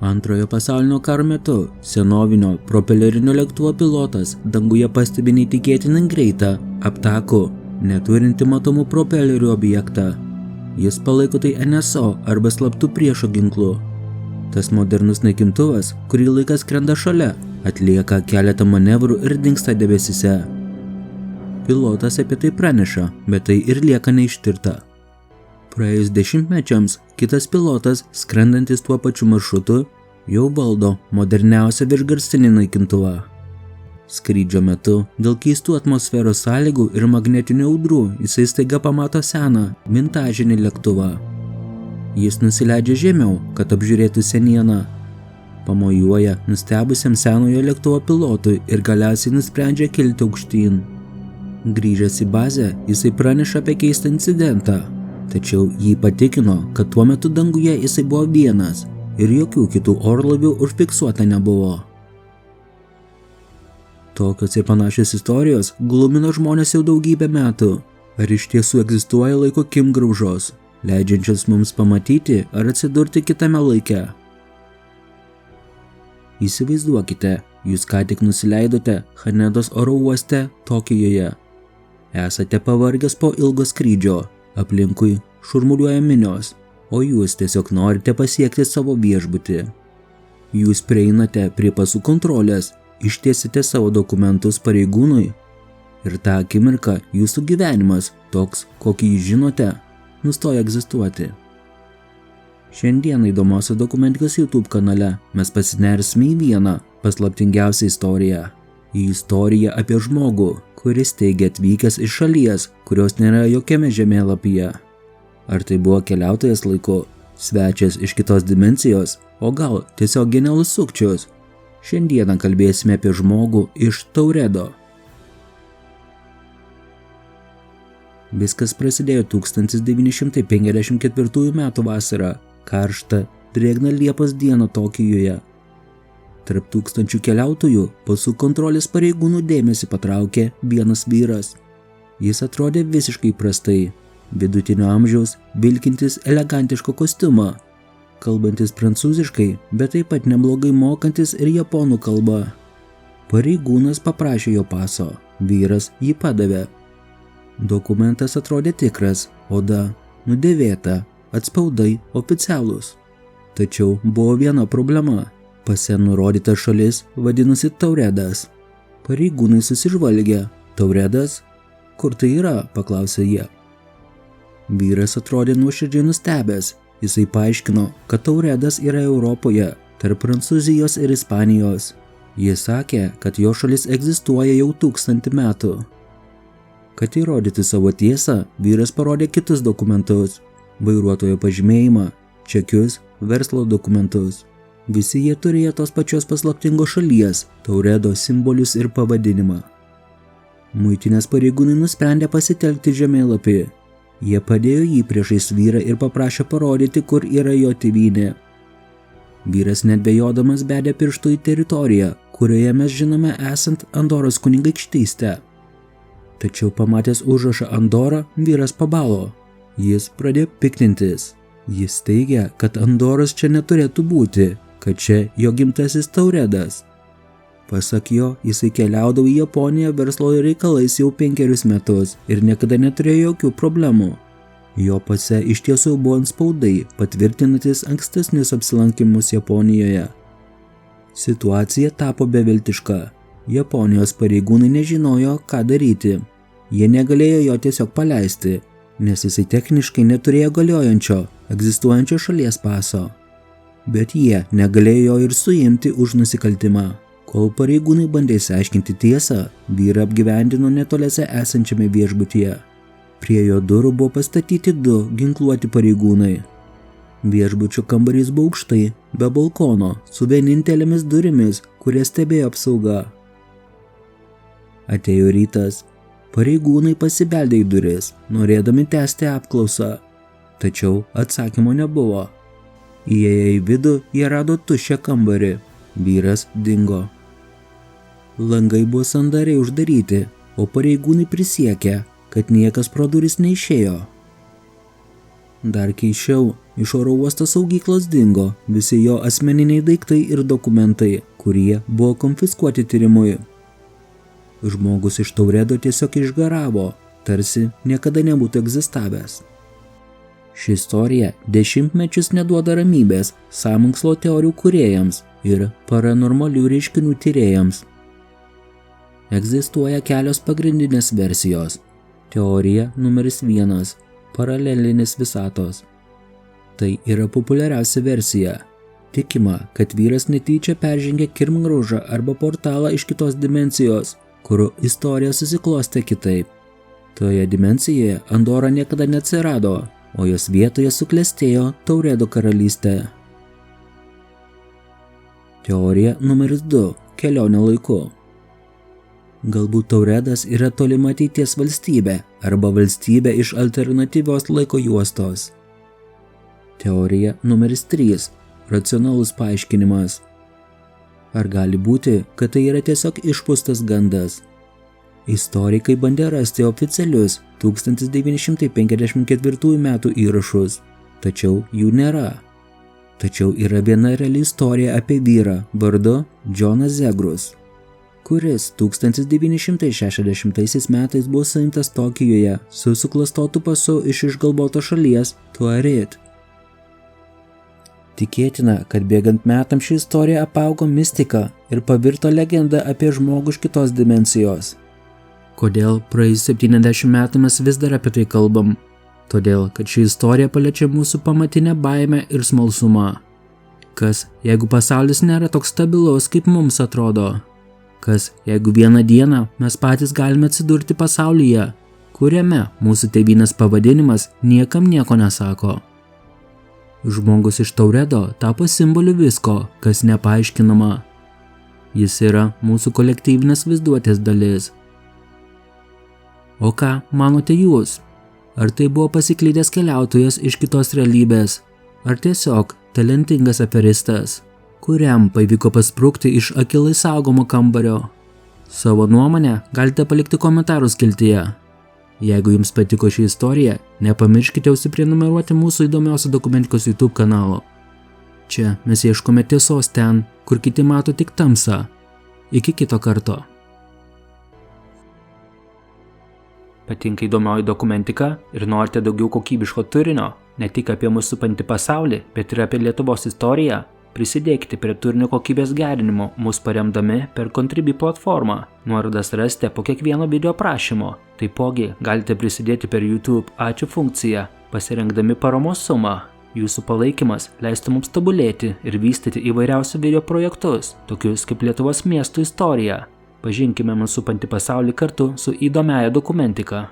Antrojo pasaulinio karo metu senovinio propelerinio lėktuvo pilotas danguje pastebi neįtikėtinai greitą, aptakų, neturinti matomų propelerių objektą. Jis palaiko tai NSO arba slaptų priešo ginklu. Tas modernus naikintuvas, kurį laikas skrenda šalia, atlieka keletą manevrų ir dingsta debesyse. Pilotas apie tai praneša, bet tai ir lieka neištirta. Praėjus dešimtmečiams, kitas pilotas, skrendantis tuo pačiu maršrutu, jau valdo moderniausią viršgarsinį naikintuvą. Skrydžio metu, dėl keistų atmosferos sąlygų ir magnetinių audrų, jisai staiga pamato seną, vintažinį lėktuvą. Jis nusileidžia žemiau, kad apžiūrėtų senieną. Pamojuoja nustebusiam senojo lėktuvo pilotui ir galiausiai nusprendžia kilti aukštyn. Grįžęs į bazę, jisai praneša apie keistą incidentą, tačiau jį patikino, kad tuo metu danguje jisai buvo vienas ir jokių kitų orlaivių užfiksuota nebuvo. Tokios ir panašios istorijos glumino žmonės jau daugybę metų. Ar iš tiesų egzistuoja laiko kimgraužos, leidžiančios mums pamatyti ar atsidurti kitame laike? Įsivaizduokite, jūs ką tik nusileidote Hanedos oro uoste Tokijuje. Esate pavargęs po ilgo skrydžio, aplinkui šurmuliuoja minios, o jūs tiesiog norite pasiekti savo viešbutį. Jūs prieinate prie pasų kontrolės, ištiesite savo dokumentus pareigūnui ir tą akimirką jūsų gyvenimas, toks, kokį jūs žinote, nustoja egzistuoti. Šiandien įdomiosios dokumentikos YouTube kanale mes pasinersime į vieną paslaptingiausią istoriją. Į istoriją apie žmogų, kuris teigia atvykęs iš šalies, kurios nėra jokiame žemėlapyje. Ar tai buvo keliautojas laiku, svečias iš kitos dimensijos, o gal tiesiog genialus sukčius? Šiandieną kalbėsime apie žmogų iš Tauredo. Viskas prasidėjo 1954 metų vasarą, karštą, drėgną Liepos dieną Tokijuje. Tarp tūkstančių keliautojų pasų kontrolės pareigūnų dėmesį patraukė vienas vyras. Jis atrodė visiškai prastai, vidutinio amžiaus, vilkintis elegantiško kostiumą, kalbantis prancūziškai, bet taip pat neblogai mokantis ir japonų kalbą. Pareigūnas paprašė jo paso, vyras jį padavė. Dokumentas atrodė tikras, oda nudėvėta, atspaudai oficialūs. Tačiau buvo viena problema. Pase nurodyta šalis vadinosi Tauredas. Pareigūnai susižvalgė. Tauredas? Kur tai yra? Paklausė jie. Vyras atrodė nuoširdžiai nustebęs. Jisai paaiškino, kad Tauredas yra Europoje, tarp Prancūzijos ir Ispanijos. Jis sakė, kad jo šalis egzistuoja jau 1000 metų. Kad įrodyti savo tiesą, vyras parodė kitus dokumentus. Vairuotojo pažymėjimą, čekius, verslo dokumentus. Visi jie turėjo tos pačios paslaptingos šalies, Tauredo simbolius ir pavadinimą. Muitinės pareigūnai nusprendė pasitelkti žemėlapį. Jie padėjo jį priešais vyrą ir paprašė parodyti, kur yra jo tėvynė. Vyras nedvejodamas bedė pirštų į teritoriją, kurioje mes žinome esant Andoros kunigaikštystę. Tačiau pamatęs užrašą Andorą, vyras pabalo. Jis pradėjo piktintis. Jis teigia, kad Andoros čia neturėtų būti, kad čia jo gimtasis Tauredas. Pasak jo, jisai keliaudavo į Japoniją verslo reikalais jau 5 metus ir niekada neturėjo jokių problemų. Jo pase iš tiesų buvo antspaudai, patvirtinantis ankstesnius apsilankimus Japonijoje. Situacija tapo beviltiška. Japonijos pareigūnai nežinojo, ką daryti. Jie negalėjo jo tiesiog paleisti, nes jisai techniškai neturėjo galiojančio, egzistuojančio šalies paso. Bet jie negalėjo jo ir suimti už nusikaltimą. Kol pareigūnai bandė išsiaiškinti tiesą, vyrą apgyvendino netoliese esančiame viešbutyje. Prie jo durų buvo pastatyti 2 ginkluoti pareigūnai. Viešbučio kambarys buvo aukštai, be balkono, su vienintelėmis durimis, kurias stebėjo apsauga. Atėjo rytas. Pareigūnai pasibeldė į duris, norėdami tęsti apklausą. Tačiau atsakymo nebuvo. Įėję į vidų, jie rado tuščią kambarį. Vyras dingo. Langai buvo sandariai uždaryti, o pareigūnai prisiekė, kad niekas pro duris neišėjo. Dar keisčiau, iš oro uosto saugyklos dingo visi jo asmeniniai daiktai ir dokumentai, kurie buvo konfiskuoti tyrimui. Žmogus iš Tauredo tiesiog išgaravo, tarsi niekada nebūtų egzistavęs. Ši istorija dešimtmečius neduoda ramybės sąmokslo teorijų kūrėjams ir paranormalių reiškinių tyrėjams. Egzistuoja kelios pagrindinės versijos. Teorija numeris 1 – paralelinės visatos. Tai yra populiariausia versija. Tikima, kad vyras netyčia peržengė kirmgraužą arba portalą iš kitos dimensijos, kur istorija susiklostė kitaip. Toje dimensijoje Andora niekada neatsirado, o jos vietoje suklestėjo Tauredo karalystė. Teorija numeris 2 – kelionė laiku. Galbūt Tauredas yra tolima ateities valstybė arba valstybė iš alternatyvios laiko juostos. Teorija numeris 3 – racionalus paaiškinimas. Ar gali būti, kad tai yra tiesiog išpūstas gandas? Istorikai bandė rasti oficialius 1954 metų įrašus, tačiau jų nėra. Tačiau yra viena reali istorija apie vyrą vardu Jonas Zegrus, kuris 1960 metais buvo suimtas Tokijuje su suklastotu pasu iš išgalvotos šalies Tuaret. Tikėtina, kad bėgant metams ši istorija apaugo mistika ir pavirto legenda apie žmogų iš kitos dimensijos. Kodėl praėjus 70 metų mes vis dar apie tai kalbam? Todėl, kad ši istorija paliečia mūsų pamatinę baimę ir smalsumą. Kas, jeigu pasaulis nėra toks stabilus, kaip mums atrodo? Kas, jeigu vieną dieną mes patys galime atsidurti pasaulyje, kuriame mūsų tėvynės pavadinimas niekam nieko nesako? Žmogus iš Tauredo tapo simboliu visko, kas nepaaiškinama. Jis yra mūsų kolektyvinės vaizduotės dalis. O ką manote jūs? Ar tai buvo pasiklydęs keliautojas iš kitos realybės? Ar tiesiog talentingas aferistas, kuriam pavyko pasprukti iš akilai saugomo kambario? Savo nuomonę galite palikti komentarų skiltyje. Jeigu jums patiko ši istorija, nepamirškite užsiprenumeruoti mūsų įdomiausių dokumentikos YouTube kanalo. Čia mes ieškome tiesos ten, kur kiti mato tik tamsą. Iki kito karto. Patinka įdomioji dokumentika ir norite daugiau kokybiško turinio, ne tik apie mūsų supantį pasaulį, bet ir apie Lietuvos istoriją? Prisidėkite prie turinio kokybės gerinimo, mus paremdami per Contribui platformą. Nuorodas rasite po kiekvieno video aprašymo. Taipogi galite prisidėti per YouTube ačiū funkciją, pasirinkdami paramos sumą. Jūsų palaikymas leistų mums tobulėti ir vystyti įvairiausių video projektus, tokius kaip Lietuvos miestų istorija. Pažinkime mūsų supantį pasaulį kartu su įdomiaja dokumentika.